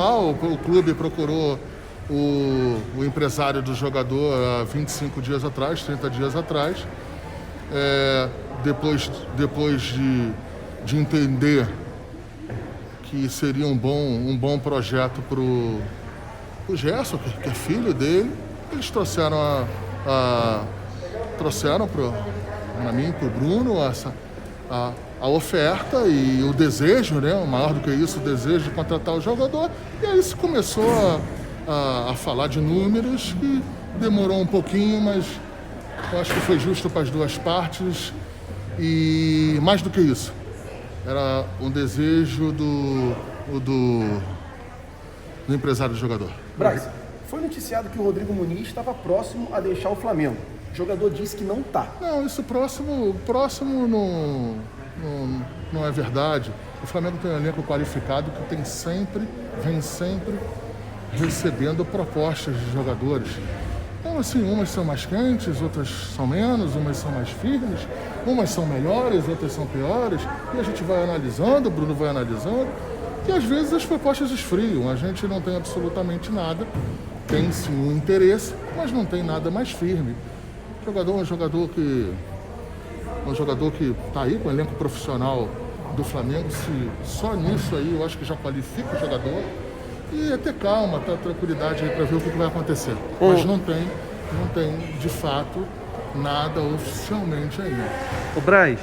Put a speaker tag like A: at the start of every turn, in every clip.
A: O clube procurou o empresário do jogador há 25 dias atrás, 30 dias atrás. Depois de entender que seria um bom projeto para o Gerson, que é filho dele, eles trouxeram para mim, para o Bruno, a oferta e o desejo, né? Maior do que isso, o desejo de contratar o jogador. E aí se começou a falar de números, que demorou um pouquinho, mas eu acho que foi justo para as duas partes. E mais do que isso, era um desejo do empresário do jogador.
B: Braz, foi noticiado que o Rodrigo Muniz estava próximo a deixar o Flamengo. O jogador disse que não está.
A: Não, isso próximo não é verdade. O Flamengo tem um elenco qualificado que vem sempre recebendo propostas de jogadores. Então, assim, umas são mais quentes, outras são menos, umas são mais firmes, umas são melhores, outras são piores. E a gente vai analisando, o Bruno vai analisando. E às vezes as propostas esfriam. A gente não tem absolutamente nada. Tem sim um interesse, mas não tem nada mais firme. O jogador é um jogador que está aí com o elenco profissional do Flamengo. Só nisso aí eu acho que já qualifica o jogador. E é ter calma, ter tranquilidade aí para ver o que vai acontecer. Mas não tem de fato nada oficialmente ainda.
C: O Braz,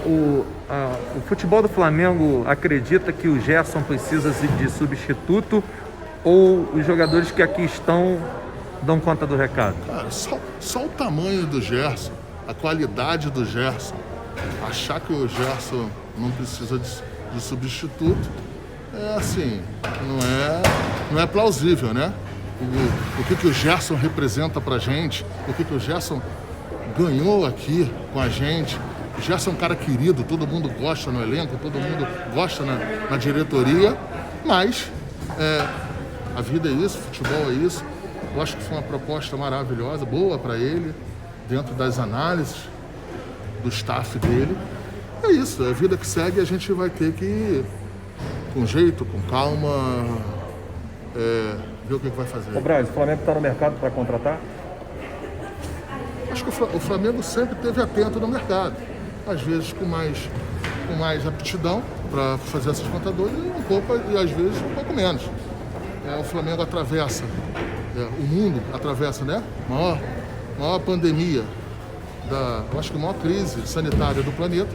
C: o futebol do Flamengo acredita que o Gerson precisa de substituto ou os jogadores que aqui estão dão conta do recado?
A: Cara, só o tamanho do Gerson, a qualidade do Gerson, achar que o Gerson não precisa de substituto, não é plausível, né? O que o Gerson representa pra gente, o que o Gerson ganhou aqui com a gente. O Gerson é um cara querido, todo mundo gosta no elenco, todo mundo gosta na diretoria, mas a vida é isso, futebol é isso. Eu acho que foi uma proposta maravilhosa, boa para ele, dentro das análises do staff dele. É isso, é a vida que segue, a gente vai ter que, com jeito, com calma, ver o que vai fazer.
C: O Braz, o Flamengo está no mercado para contratar?
A: Acho que o Flamengo sempre esteve atento no mercado, às vezes com mais aptidão para fazer essas contratações e às vezes um pouco menos. O Flamengo atravessa, o mundo atravessa, né? Maior pandemia, eu acho que a maior crise sanitária do planeta.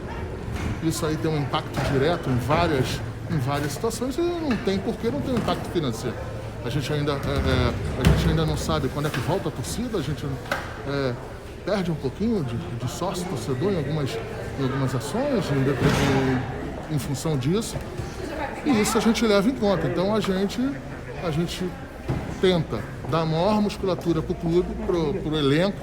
A: Isso aí tem um impacto direto em várias situações e não tem porquê não ter um impacto financeiro. A gente ainda não sabe quando é que volta a torcida, a gente perde um pouquinho de sócio torcedor em algumas ações em função disso. E isso a gente leva em conta. Então a gente tenta dar maior musculatura para o clube, para o elenco,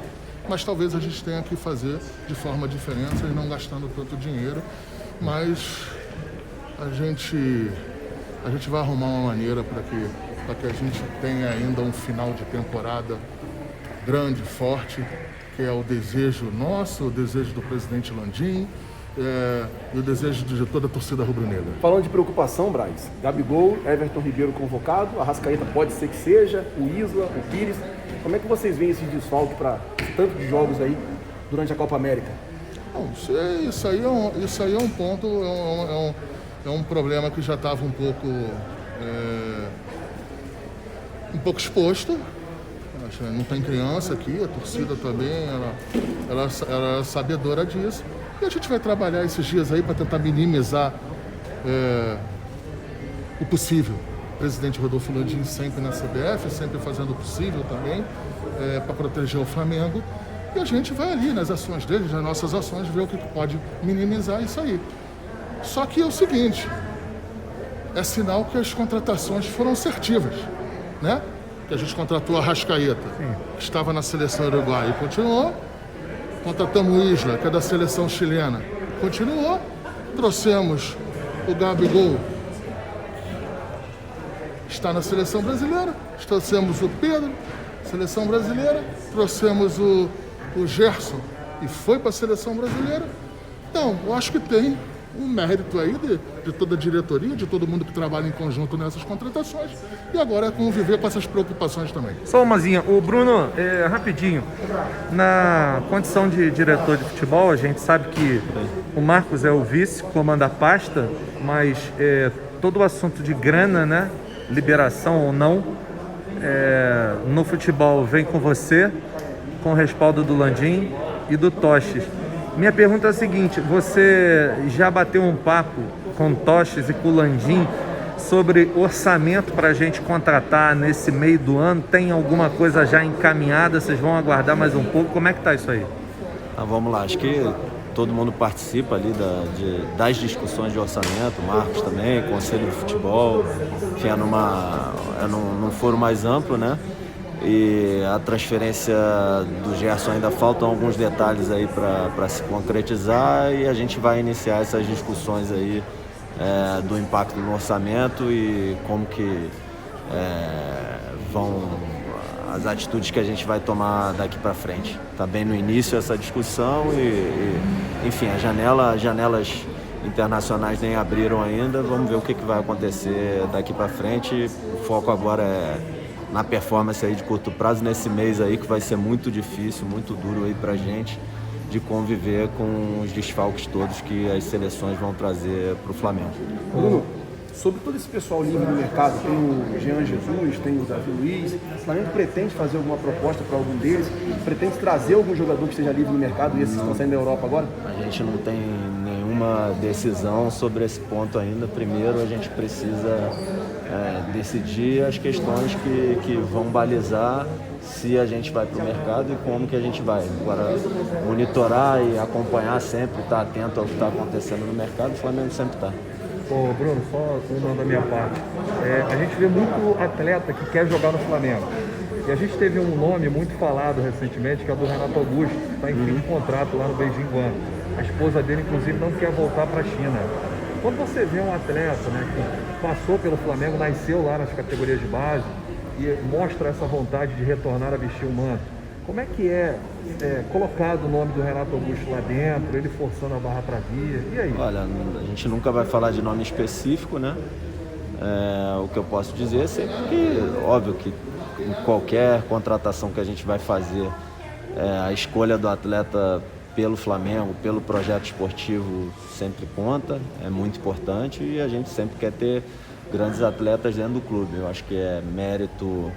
A: mas talvez a gente tenha que fazer de forma diferente e não gastando tanto dinheiro. Mas a gente vai arrumar uma maneira para que a gente tenha ainda um final de temporada grande, forte, que é o desejo nosso, o desejo do presidente Landim e o desejo de toda a torcida rubro-negra.
B: Falando de preocupação, Braz, Gabigol, Everton Ribeiro convocado, Arrascaeta pode ser que seja, o Isla, o Pires. Como é que vocês veem esse desfalque para tanto de jogos aí durante a Copa América?
A: Bom, isso aí é um ponto, é um problema que já estava um pouco exposto. Não tem criança aqui, a torcida também, ela é sabedora disso. E a gente vai trabalhar esses dias aí para tentar minimizar o possível. O presidente Rodolfo Landim sempre na CBF, sempre fazendo o possível também para proteger o Flamengo. E a gente vai ali nas ações deles, nas nossas ações, ver o que pode minimizar isso aí. Só que é o seguinte, é sinal que as contratações foram assertivas, né? Que a gente contratou a Arrascaeta, que estava na seleção uruguaia e continuou. Contratamos o Isla, que é da seleção chilena, continuou. Trouxemos o Gabigol, está na seleção brasileira. Trouxemos o Pedro, seleção brasileira. Trouxemos o Gerson e foi para a seleção brasileira. Então, eu acho que tem um mérito aí de toda a diretoria, de todo mundo que trabalha em conjunto nessas contratações, e agora é conviver com essas preocupações também.
C: Só umazinha. O Bruno, rapidinho, na condição de diretor de futebol, a gente sabe que o Marcos é o vice, comanda a pasta, mas todo o assunto de grana, né, liberação ou não, no futebol vem com você, com o respaldo do Landim e do Toches. Minha pergunta é a seguinte: você já bateu um papo com o Toches e com o Landim sobre orçamento para a gente contratar nesse meio do ano? Tem alguma coisa já encaminhada? Vocês vão aguardar mais um pouco? Como é que tá isso aí?
D: Vamos lá, acho que todo mundo participa ali das discussões de orçamento, Marcos também, Conselho de Futebol, enfim, num foro mais amplo, né? E a transferência do Gerson ainda faltam alguns detalhes aí para se concretizar, e a gente vai iniciar essas discussões aí do impacto no orçamento e como que vão as atitudes que a gente vai tomar daqui para frente. Está bem no início essa discussão enfim, as janelas internacionais nem abriram ainda, vamos ver o que vai acontecer daqui para frente. O foco agora é na performance aí de curto prazo, nesse mês aí que vai ser muito difícil, muito duro aí pra gente de conviver com os desfalques todos que as seleções vão trazer pro Flamengo.
B: Bruno, sobre todo esse pessoal livre no mercado, tem o Jean Jesus, tem o Davi Luiz, o Flamengo pretende fazer alguma proposta para algum deles? Pretende trazer algum jogador que esteja livre no mercado e esses estão saindo da Europa agora?
D: A gente não tem nenhuma decisão sobre esse ponto ainda. Primeiro a gente precisa decidir as questões que vão balizar se a gente vai para o mercado e como que a gente vai. Agora, monitorar e acompanhar sempre, estar atento ao que está acontecendo no mercado, o Flamengo sempre está.
C: Ô Bruno, só uma da minha parte. A gente vê muito atleta que quer jogar no Flamengo. E a gente teve um nome muito falado recentemente, que é o do Renato Augusto, que está em fim de contrato lá no Beijing Guan. A esposa dele, inclusive, não quer voltar para a China. Quando você vê um atleta, né, que passou pelo Flamengo, nasceu lá nas categorias de base e mostra essa vontade de retornar a vestir o manto, como é que é colocado o nome do Renato Augusto lá dentro, ele forçando a barra para vir? E aí?
D: Olha, a gente nunca vai falar de nome específico, né? O que eu posso dizer é sempre que, óbvio que em qualquer contratação que a gente vai fazer, a escolha do atleta pelo Flamengo, pelo projeto esportivo sempre conta, é muito importante, e a gente sempre quer ter grandes atletas dentro do clube. Eu acho que é mérito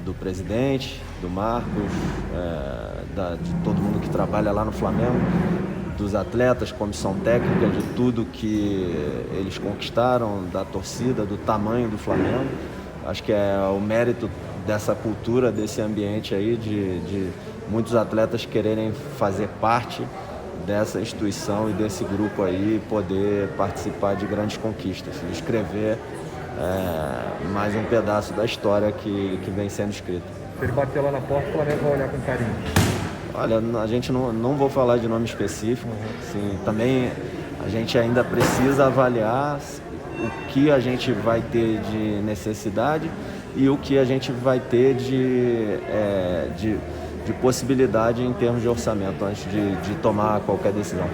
D: do presidente, do Marcos, de todo mundo que trabalha lá no Flamengo, dos atletas, comissão técnica, de tudo que eles conquistaram, da torcida, do tamanho do Flamengo. Acho que é o mérito dessa cultura, desse ambiente aí, de muitos atletas quererem fazer parte dessa instituição e desse grupo aí, poder participar de grandes conquistas, escrever mais um pedaço da história que vem sendo escrita.
C: Se ele bater lá na porta, o Flamengo vai olhar com carinho.
D: Olha, a gente não vou falar de nome específico. Assim, também a gente ainda precisa avaliar o que a gente vai ter de necessidade e o que a gente vai ter de possibilidade em termos de orçamento antes de tomar qualquer decisão.